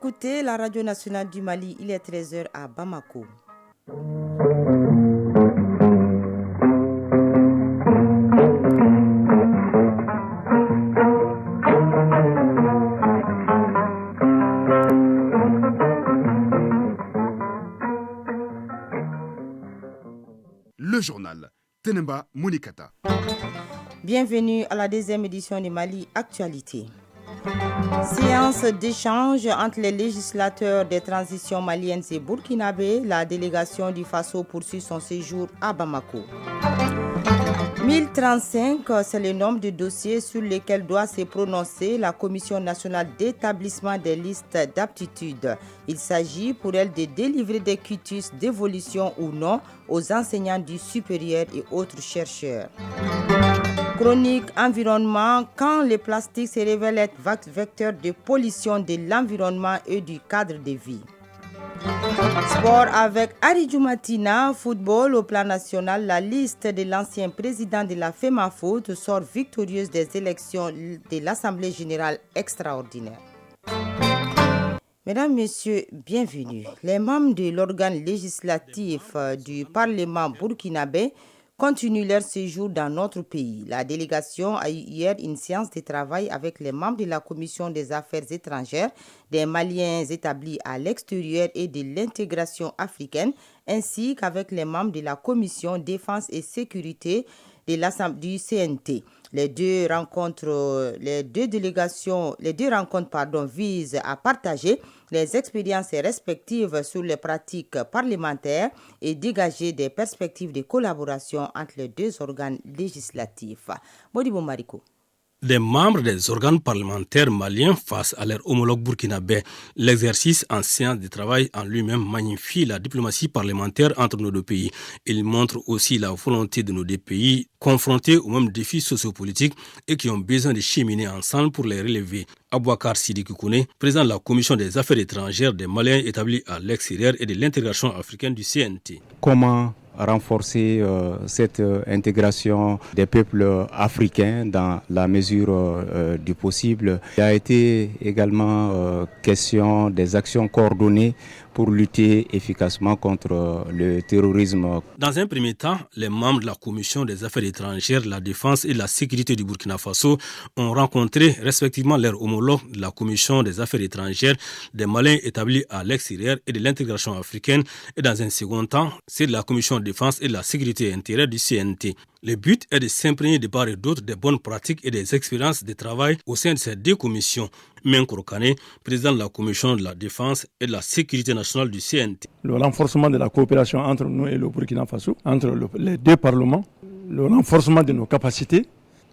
Écoutez la radio nationale du Mali, il est 13h à Bamako. Le journal Tenemba Mounikata. Bienvenue à la deuxième édition de Mali Actualité. Séance d'échange entre les législateurs des transitions maliennes et burkinabé. La délégation du Faso poursuit son séjour à Bamako. 1035, c'est le nombre de dossiers sur lesquels doit se prononcer la Commission nationale d'établissement des listes d'aptitude. Il s'agit pour elle de délivrer des quitus d'évolution ou non aux enseignants du supérieur et autres chercheurs. Chronique environnement, quand le plastique se révèle être vecteur de pollution de l'environnement et du cadre de vie. Sport avec Ari Djoumatina, football au plan national, la liste de l'ancien président de la FEMAFOOT sort victorieuse des élections de l'Assemblée générale extraordinaire. Mesdames, Messieurs, bienvenue. Les membres de l'organe législatif du Parlement burkinabé continuent leur séjour dans notre pays. La délégation a eu hier une séance de travail avec les membres de la Commission des affaires étrangères, des Maliens établis à l'extérieur et de l'intégration africaine, ainsi qu'avec les membres de la Commission défense et sécurité de l'Assemblée du CNT. Les deux rencontres visent à partager les expériences respectives sur les pratiques parlementaires et dégager des perspectives de collaboration entre les deux organes législatifs. Modibo Mariko. Des membres des organes parlementaires maliens face à leurs homologues burkinabés. L'exercice en séance de travail en lui-même magnifie la diplomatie parlementaire entre nos deux pays. Il montre aussi la volonté de nos deux pays confrontés aux mêmes défis sociopolitiques et qui ont besoin de cheminer ensemble pour les relever. Abouakar Sidiki Kouné, président de la Commission des affaires étrangères des Maliens établis à l'extérieur et de l'intégration africaine du CNT. Comment renforcer cette intégration des peuples africains dans la mesure du possible. Il a été également question des actions coordonnées pour lutter efficacement contre le terrorisme. Dans un premier temps, les membres de la Commission des affaires étrangères, de la défense et de la sécurité du Burkina Faso ont rencontré respectivement leurs homologues de la Commission des affaires étrangères des Maliens établis à l'extérieur et de l'intégration africaine. Et dans un second temps, c'est de la Commission défense et de la sécurité intérieure du CNT. Le but est de s'imprégner de part et d'autre des bonnes pratiques et des expériences de travail au sein de ces deux commissions. Menkoro Kane, président de la commission de la défense et de la sécurité nationale du CNT. Le renforcement de la coopération entre nous et le Burkina Faso, entre les deux parlements, le renforcement de nos capacités,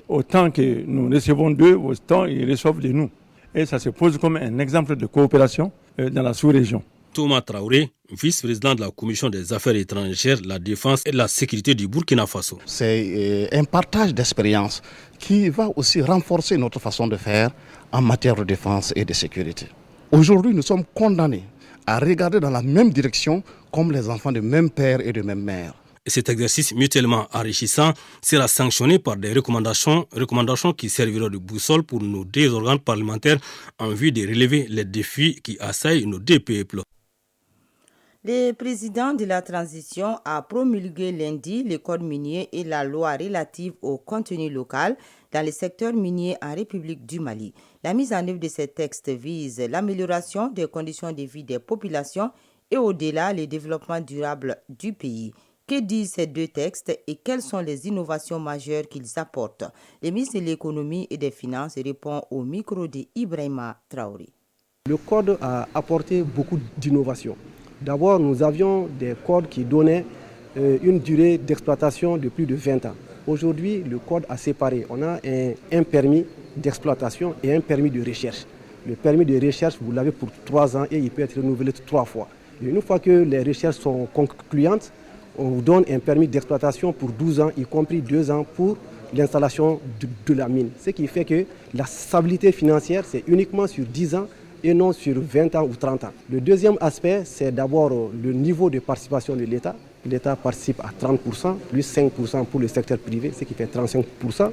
autant que nous recevons d'eux, autant ils reçoivent de nous. Et ça se pose comme un exemple de coopération dans la sous-région. Thomas Traoré, vice-président de la commission des affaires étrangères, la défense et la sécurité du Burkina Faso. C'est un partage d'expérience qui va aussi renforcer notre façon de faire en matière de défense et de sécurité. Aujourd'hui, nous sommes condamnés à regarder dans la même direction comme les enfants de même père et de même mère. Et cet exercice mutuellement enrichissant sera sanctionné par des recommandations qui serviront de boussole pour nos deux organes parlementaires en vue de relever les défis qui assaillent nos deux peuples. Le président de la transition a promulgué lundi le code minier et la loi relative au contenu local dans le secteur minier en République du Mali. La mise en œuvre de ces textes vise l'amélioration des conditions de vie des populations et au-delà le développement durable du pays. Que disent ces deux textes et quelles sont les innovations majeures qu'ils apportent? Le ministre de l'économie et des finances répond au micro de Ibrahima Traoré. Le code a apporté beaucoup d'innovations. D'abord, nous avions des codes qui donnaient une durée d'exploitation de plus de 20 ans. Aujourd'hui, le code a séparé. On a un permis d'exploitation et un permis de recherche. Le permis de recherche, vous l'avez pour 3 ans et il peut être renouvelé 3 fois. Et une fois que les recherches sont concluantes, on vous donne un permis d'exploitation pour 12 ans, y compris 2 ans pour l'installation de la mine. Ce qui fait que la stabilité financière, c'est uniquement sur 10 ans et non sur 20 ans ou 30 ans. Le deuxième aspect, c'est d'abord le niveau de participation de l'État. L'État participe à 30%, plus 5% pour le secteur privé, ce qui fait 35%.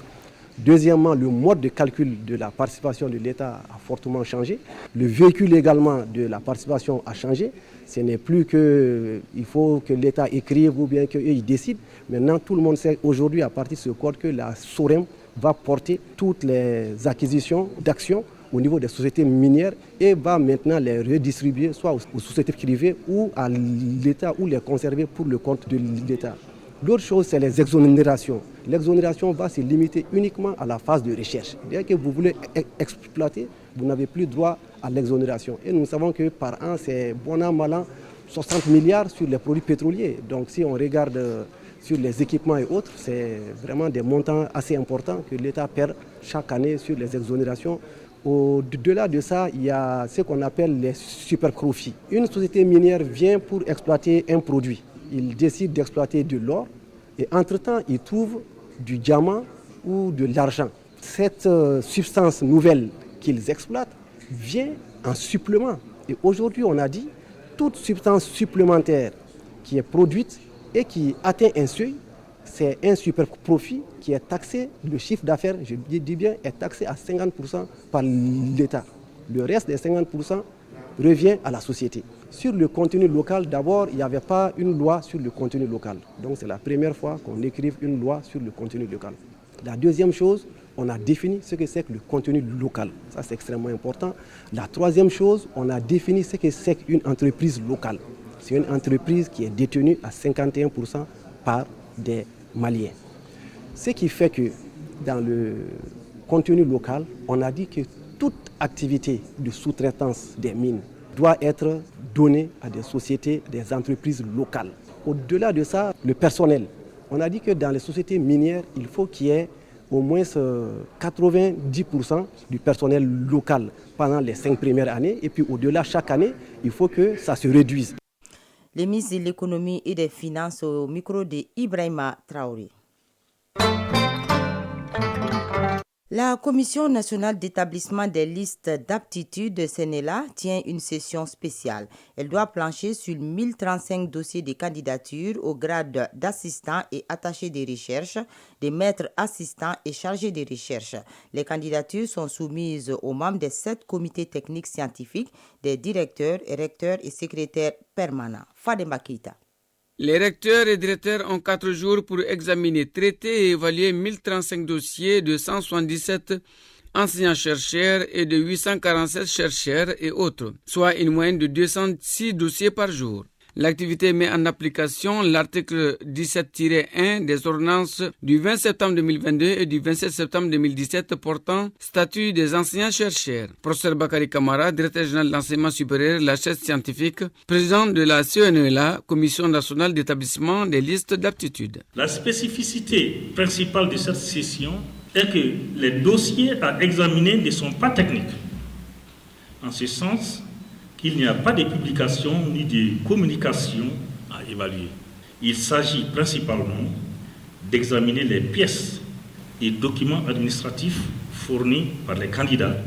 Deuxièmement, le mode de calcul de la participation de l'État a fortement changé. Le véhicule également de la participation a changé. Ce n'est plus qu'il faut que l'État écrive ou bien qu'il décide. Maintenant, tout le monde sait aujourd'hui, à partir de ce code, que la SOREM va porter toutes les acquisitions d'actions au niveau des sociétés minières et va maintenant les redistribuer soit aux sociétés privées ou à l'État ou les conserver pour le compte de l'État. L'autre chose, c'est les exonérations. L'exonération va se limiter uniquement à la phase de recherche. Dès que vous voulez exploiter, vous n'avez plus droit à l'exonération. Et nous savons que par an, c'est bon an, mal an, 60 milliards sur les produits pétroliers. Donc si on regarde sur les équipements et autres, c'est vraiment des montants assez importants que l'État perd chaque année sur les exonérations. Au-delà de ça, il y a ce qu'on appelle les super profits. Une société minière vient pour exploiter un produit. Il décide d'exploiter de l'or et entre-temps, il trouve du diamant ou de l'argent. Cette substance nouvelle qu'ils exploitent vient en supplément. Et aujourd'hui, on a dit, toute substance supplémentaire qui est produite et qui atteint un seuil, c'est un super profit qui est taxé, le chiffre d'affaires, je dis bien, est taxé à 50% par l'État. Le reste des 50% revient à la société. Sur le contenu local, d'abord, il n'y avait pas une loi sur le contenu local. Donc c'est la première fois qu'on écrive une loi sur le contenu local. La deuxième chose, on a défini ce que c'est que le contenu local. Ça, c'est extrêmement important. La troisième chose, on a défini ce que c'est qu'une entreprise locale. C'est une entreprise qui est détenue à 51% par des Maliens. Ce qui fait que dans le contenu local, on a dit que toute activité de sous-traitance des mines doit être donnée à des sociétés, des entreprises locales. Au-delà de ça, le personnel. On a dit que dans les sociétés minières, il faut qu'il y ait au moins 90% du personnel local pendant les 5 premières années. Et puis au-delà, chaque année, il faut que ça se réduise. Le ministre de l'économie et des finances au micro de Ibrahima Traoré. La Commission nationale d'établissement des listes d'aptitude CNELA tient une session spéciale. Elle doit plancher sur 1035 dossiers de candidature au grade d'assistant et attaché de recherche, des maîtres assistants et chargés de recherche. Les candidatures sont soumises aux membres des 7 comités techniques scientifiques, des directeurs, recteurs et secrétaires permanents. Fademba Keita. Les recteurs et directeurs ont 4 jours pour examiner, traiter et évaluer 1035 dossiers de 177 enseignants-chercheurs et de 847 chercheurs et autres, soit une moyenne de 206 dossiers par jour. L'activité met en application l'article 17-1 des ordonnances du 20 septembre 2022 et du 27 septembre 2017 portant statut des enseignants-chercheurs. Professeur Bakary Kamara, directeur général de l'enseignement supérieur, la chaire scientifique, président de la CNELA, Commission nationale d'établissement des listes d'aptitude. La spécificité principale de cette session est que les dossiers à examiner ne sont pas techniques. En ce sens, qu'il n'y a pas de publication ni de communication à évaluer. Il s'agit principalement d'examiner les pièces et documents administratifs fournis par les candidats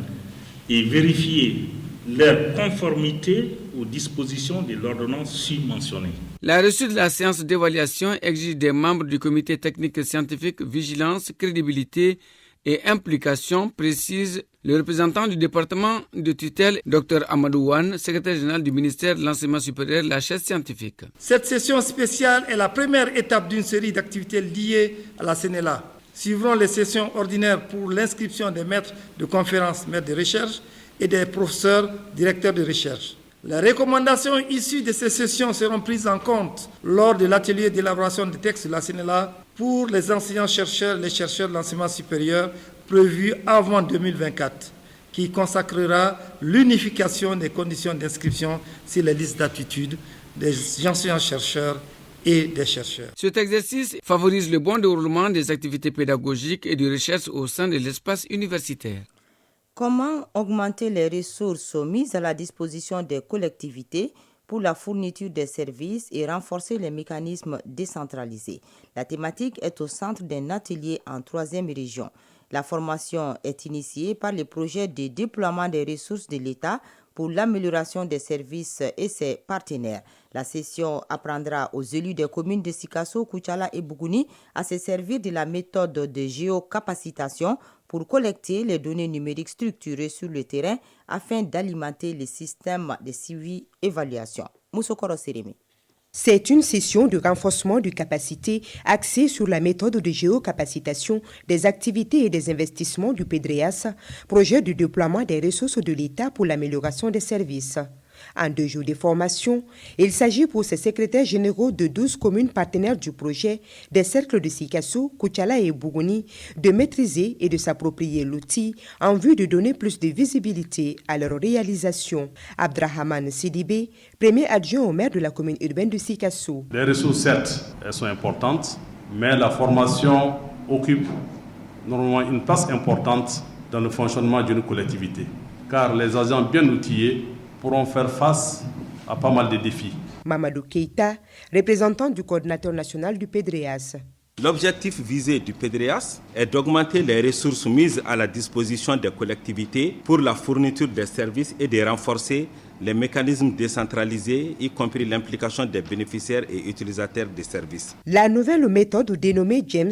et vérifier leur conformité aux dispositions de l'ordonnance subventionnée. La reçue de la séance d'évaluation exige des membres du comité technique et scientifique vigilance, crédibilité et implication, précise le représentant du département de tutelle, Dr Amadou Wan, secrétaire général du ministère de l'enseignement supérieur, la chaire scientifique. Cette session spéciale est la première étape d'une série d'activités liées à la CNELA. Suivront les sessions ordinaires pour l'inscription des maîtres de conférences, maîtres de recherche et des professeurs, directeurs de recherche. Les recommandations issues de ces sessions seront prises en compte lors de l'atelier d'élaboration des textes de la CNELA pour les enseignants-chercheurs et les chercheurs de l'enseignement supérieur prévu avant 2024, qui consacrera l'unification des conditions d'inscription sur les listes d'aptitude des enseignants-chercheurs et des chercheurs. Cet exercice favorise le bon déroulement des activités pédagogiques et de recherche au sein de l'espace universitaire. Comment augmenter les ressources mises à la disposition des collectivités pour la fourniture des services et renforcer les mécanismes décentralisés? La thématique est au centre d'un atelier en 3e région. La formation est initiée par le projet de déploiement des ressources de l'État pour l'amélioration des services et ses partenaires. La session apprendra aux élus des communes de Sikasso, Koutiala et Bougouni à se servir de la méthode de géocapacitation pour collecter les données numériques structurées sur le terrain afin d'alimenter les systèmes de suivi-évaluation. Moussokoro Seremi. C'est une session de renforcement de capacité axée sur la méthode de géocapacitation des activités et des investissements du PEDREAS, projet de déploiement des ressources de l'État pour l'amélioration des services. En 2 jours de formation, il s'agit pour ces secrétaires généraux de 12 communes partenaires du projet des cercles de Sikasso, Koutiala et Bougouni de maîtriser et de s'approprier l'outil en vue de donner plus de visibilité à leur réalisation. Abdrahman Sidibé, premier adjoint au maire de la commune urbaine de Sikasso. Les ressources, certes, elles sont importantes, mais la formation occupe normalement une place importante dans le fonctionnement d'une collectivité, car les agents bien outillés pourront faire face à pas mal de défis. Mamadou Keïta, représentant du coordinateur national du PEDREAS. L'objectif visé du PEDREAS est d'augmenter les ressources mises à la disposition des collectivités pour la fourniture des services et de renforcer les mécanismes décentralisés, y compris l'implication des bénéficiaires et utilisateurs des services. La nouvelle méthode dénommée James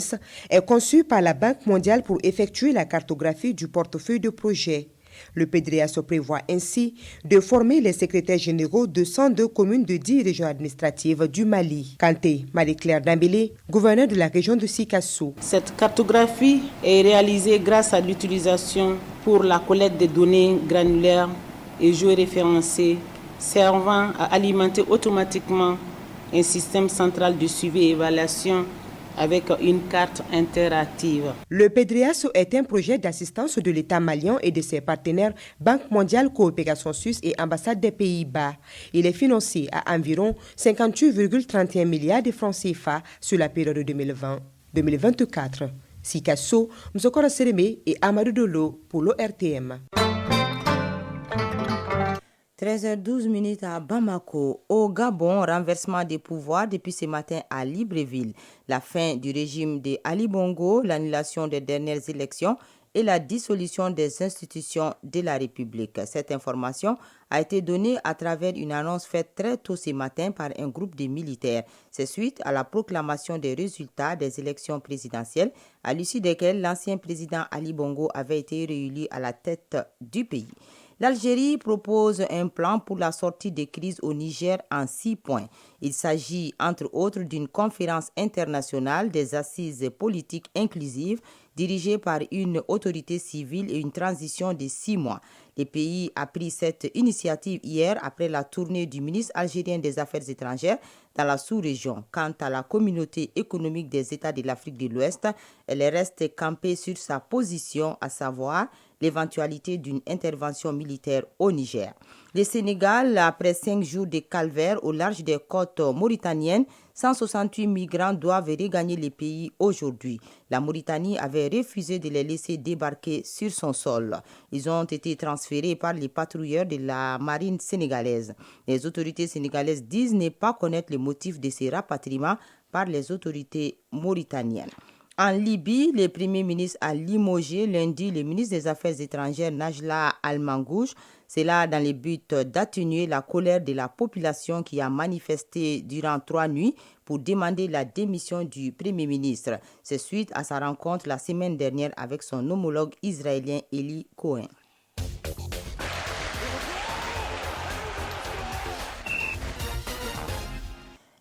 est conçue par la Banque mondiale pour effectuer la cartographie du portefeuille de projets. Le PEDREAS prévoit ainsi de former les secrétaires généraux de 102 communes de 10 régions administratives du Mali. Kanté Marie-Claire Dambélé, gouverneur de la région de Sikasso. Cette cartographie est réalisée grâce à l'utilisation pour la collecte des données granulaires et géoréférencées servant à alimenter automatiquement un système central de suivi et évaluation avec une carte interactive. Le PEDREAS est un projet d'assistance de l'État malien et de ses partenaires Banque mondiale, Coopération suisse et Ambassade des Pays-Bas. Il est financé à environ 58,31 milliards de francs CFA sur la période 2020-2024. Sikasso, Mzokora Sereme et Amadou Dolo pour l'ORTM. 13h12 à Bamako. Au Gabon, renversement des pouvoirs depuis ce matin à Libreville. La fin du régime de Ali Bongo, l'annulation des dernières élections et la dissolution des institutions de la République. Cette information a été donnée à travers une annonce faite très tôt ce matin par un groupe de militaires. C'est suite à la proclamation des résultats des élections présidentielles, à l'issue desquelles l'ancien président Ali Bongo avait été réélu à la tête du pays. L'Algérie propose un plan pour la sortie des crises au Niger en 6 points. Il s'agit entre autres d'une conférence internationale des assises politiques inclusives, dirigé par une autorité civile et une transition de 6 mois. Le pays a pris cette initiative hier après la tournée du ministre algérien des Affaires étrangères dans la sous-région. Quant à la communauté économique des États de l'Afrique de l'Ouest, elle reste campée sur sa position, à savoir l'éventualité d'une intervention militaire au Niger. Le Sénégal, après 5 jours de calvaire au large des côtes mauritaniennes, 168 migrants doivent regagner le pays aujourd'hui. La Mauritanie avait refusé de les laisser débarquer sur son sol. Ils ont été transférés par les patrouilleurs de la marine sénégalaise. Les autorités sénégalaises disent ne pas connaître le motif de ces rapatriements par les autorités mauritaniennes. En Libye, le Premier ministre a limogé lundi le ministre des Affaires étrangères Najla Al-Mangouche. C'est là dans le but d'atténuer la colère de la population qui a manifesté durant 3 nuits pour demander la démission du Premier ministre. C'est suite à sa rencontre la semaine dernière avec son homologue israélien Eli Cohen.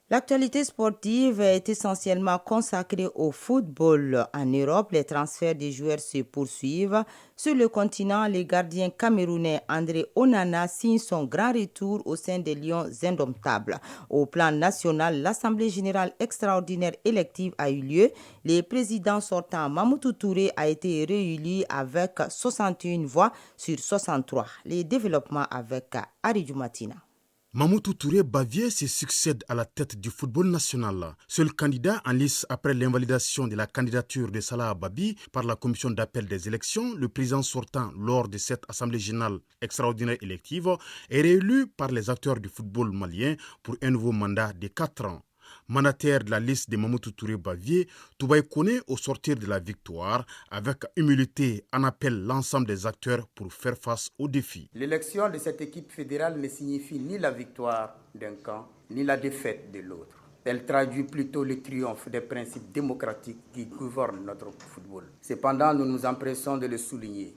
L'actualité sportive est essentiellement consacrée au football. En Europe, les transferts des joueurs se poursuivent. Sur le continent, le gardien camerounais André Onana signe son grand retour au sein des Lions indomptables. Au plan national, l'Assemblée générale extraordinaire élective a eu lieu. Le président sortant Mamoudou Touré a été réélu avec 61 voix sur 63. Les développements avec Aridou Matina. Mamoudou Touré Bavier se succède à la tête du football national. Seul candidat en lice après l'invalidation de la candidature de Salah Babi par la commission d'appel des élections, le président sortant lors de cette assemblée générale extraordinaire élective est réélu par les acteurs du football malien pour un nouveau mandat de 4 ans. Mandataire de la liste de Mamoudou Touré Bavier, Toubaï Koné, au sortir de la victoire, avec humilité, en appelle l'ensemble des acteurs pour faire face aux défis. L'élection de cette équipe fédérale ne signifie ni la victoire d'un camp, ni la défaite de l'autre. Elle traduit plutôt le triomphe des principes démocratiques qui gouvernent notre football. Cependant, nous nous empressons de le souligner.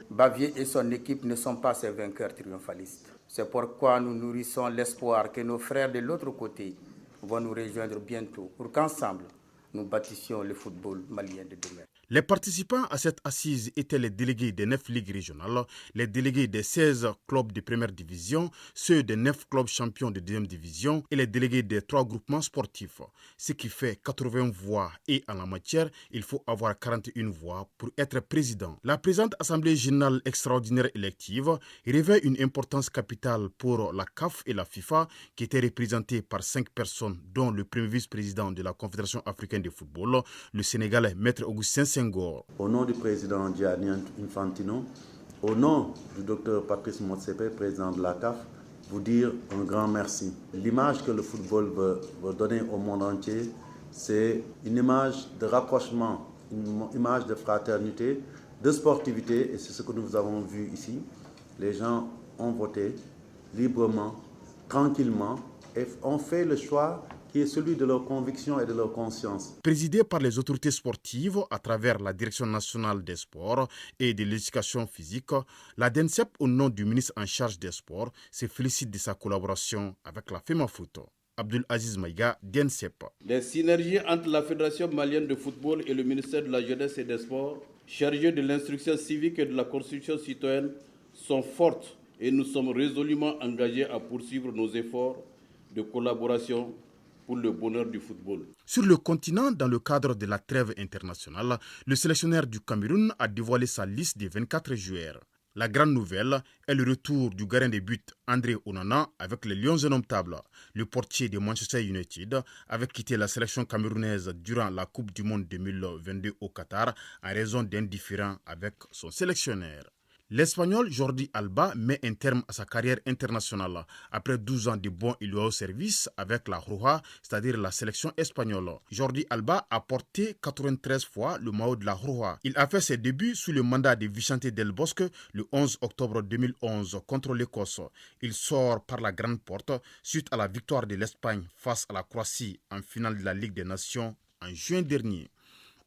Bavier et son équipe ne sont pas ses vainqueurs triomphalistes. C'est pourquoi nous nourrissons l'espoir que nos frères de l'autre côté vont nous rejoindre bientôt pour qu'ensemble, nous bâtissions le football malien de demain. Les participants à cette assise étaient les délégués des 9 ligues régionales, les délégués des 16 clubs de première division, ceux des 9 clubs champions de deuxième division et les délégués des 3 groupements sportifs. Ce qui fait 80 voix et en la matière, il faut avoir 41 voix pour être président. La présente Assemblée générale extraordinaire élective revêt une importance capitale pour la CAF et la FIFA qui étaient représentées par 5 personnes, dont le premier vice-président de la Confédération africaine de football, le Sénégalais Maître Augustin Senghor. Au nom du président Gianni Infantino, au nom du docteur Patrice Motsepe, président de la CAF, vous dire un grand merci. L'image que le football veut donner au monde entier, c'est une image de rapprochement, une image de fraternité, de sportivité, et c'est ce que nous avons vu ici. Les gens ont voté librement, tranquillement, et ont fait le choix qui est celui de leur conviction et de leur conscience. Présidé par les autorités sportives à travers la Direction nationale des sports et de l'éducation physique, la DENSEP, au nom du ministre en charge des sports, se félicite de sa collaboration avec la FEMAFOOT. Abdul Aziz Maïga, DENSEP. Les synergies entre la Fédération malienne de football et le ministère de la Jeunesse et des Sports, chargé de l'instruction civique et de la construction citoyenne, sont fortes et nous sommes résolument engagés à poursuivre nos efforts de collaboration pour le bonheur du football. Sur le continent, dans le cadre de la trêve internationale, le sélectionneur du Cameroun a dévoilé sa liste des 24 joueurs. La grande nouvelle est le retour du gardien de but André Onana avec les Lions indomptables. Le portier de Manchester United avait quitté la sélection camerounaise durant la Coupe du Monde 2022 au Qatar en raison d'un différend avec son sélectionneur. L'Espagnol Jordi Alba met un terme à sa carrière internationale après 12 ans de bons et loyaux services avec la Roja, c'est-à-dire la sélection espagnole. Jordi Alba a porté 93 fois le maillot de la Roja. Il a fait ses débuts sous le mandat de Vicente Del Bosque le 11 octobre 2011 contre l'Écosse. Il sort par la grande porte suite à la victoire de l'Espagne face à la Croatie en finale de la Ligue des Nations en juin dernier.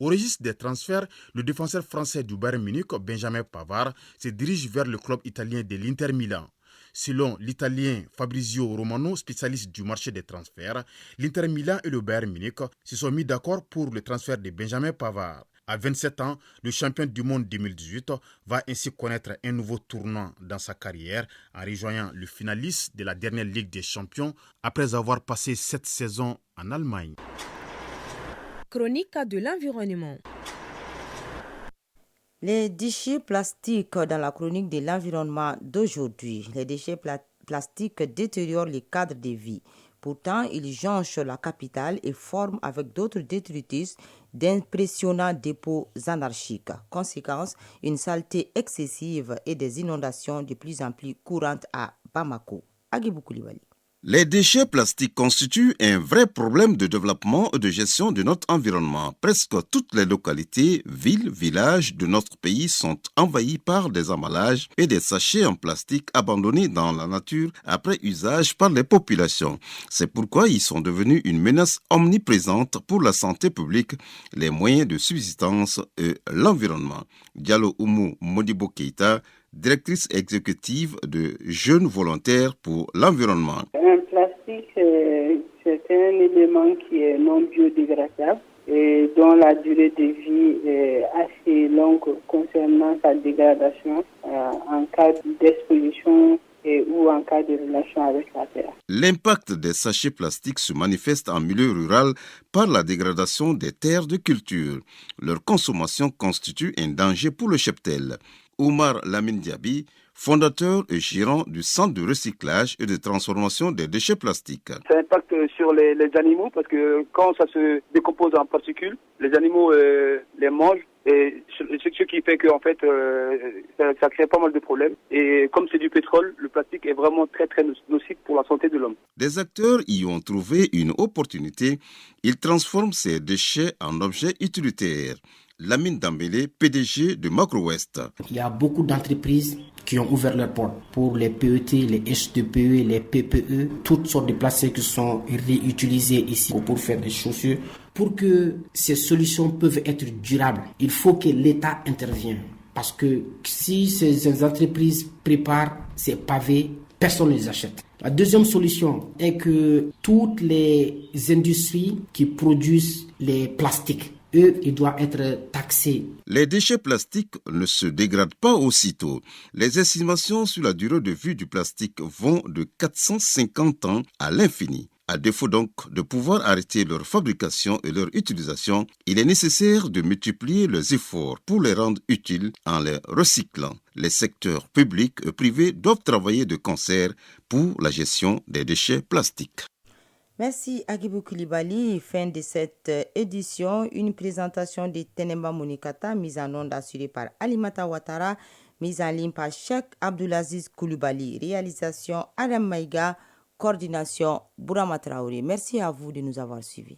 Au registre des transferts, le défenseur français du Bayern Munich, Benjamin Pavard, se dirige vers le club italien de l'Inter Milan. Selon l'Italien Fabrizio Romano, spécialiste du marché des transferts, l'Inter Milan et le Bayern Munich se sont mis d'accord pour le transfert de Benjamin Pavard. À 27 ans, le champion du monde 2018 va ainsi connaître un nouveau tournant dans sa carrière en rejoignant le finaliste de la dernière Ligue des Champions après avoir passé 7 saisons en Allemagne. Chronique de l'environnement. Les déchets plastiques dans la chronique de l'environnement d'aujourd'hui. Les déchets plastiques détériorent les cadres de vie. Pourtant, ils jonchent la capitale et forment avec d'autres détritus d'impressionnants dépôts anarchiques. Conséquence, une saleté excessive et des inondations de plus en plus courantes à Bamako. Agibou Koulibaly. Les déchets plastiques constituent un vrai problème de développement et de gestion de notre environnement. Presque toutes les localités, villes, villages de notre pays sont envahis par des emballages et des sachets en plastique abandonnés dans la nature après usage par les populations. C'est pourquoi ils sont devenus une menace omniprésente pour la santé publique, les moyens de subsistance et l'environnement. Diallo Oumou Modibo Keita, directrice exécutive de Jeunes Volontaires pour l'Environnement. Un plastique, c'est un élément qui est non biodégradable et dont la durée de vie est assez longue concernant sa dégradation en cas d'exposition ou en cas de relation avec la terre. L'impact des sachets plastiques se manifeste en milieu rural par la dégradation des terres de culture. Leur consommation constitue un danger pour le cheptel. Oumar Lamine Diaby, fondateur et gérant du centre de recyclage et de transformation des déchets plastiques. Ça impacte sur les animaux parce que quand ça se décompose en particules, les animaux les mangent et ce qui fait que en fait ça crée pas mal de problèmes. Et comme c'est du pétrole, le plastique est vraiment très très nocif pour la santé de l'homme. Des acteurs y ont trouvé une opportunité. Ils transforment ces déchets en objets utilitaires. Lamine Dambélé, PDG de Macro-Ouest. Il y a beaucoup d'entreprises qui ont ouvert leurs portes pour les PET, les H2PE, les PPE, toutes sortes de plastiques qui sont réutilisés ici pour faire des chaussures. Pour que ces solutions peuvent être durables, il faut que l'État intervienne. Parce que si ces entreprises préparent ces pavés, personne ne les achète. La deuxième solution est que toutes les industries qui produisent les plastiques, eux, ils doivent être taxés. Les déchets plastiques ne se dégradent pas aussitôt. Les estimations sur la durée de vie du plastique vont de 450 ans à l'infini. À défaut donc de pouvoir arrêter leur fabrication et leur utilisation, il est nécessaire de multiplier les efforts pour les rendre utiles en les recyclant. Les secteurs publics et privés doivent travailler de concert pour la gestion des déchets plastiques. Merci Agibou Koulibaly. Fin de cette édition, une présentation de Tenemba Monikata, mise en onde assurée par Alimata Ouattara, mise en ligne par Cheikh Abdulaziz Koulibaly, réalisation Adam Maïga, coordination Bourama Traoré. Merci à vous de nous avoir suivis.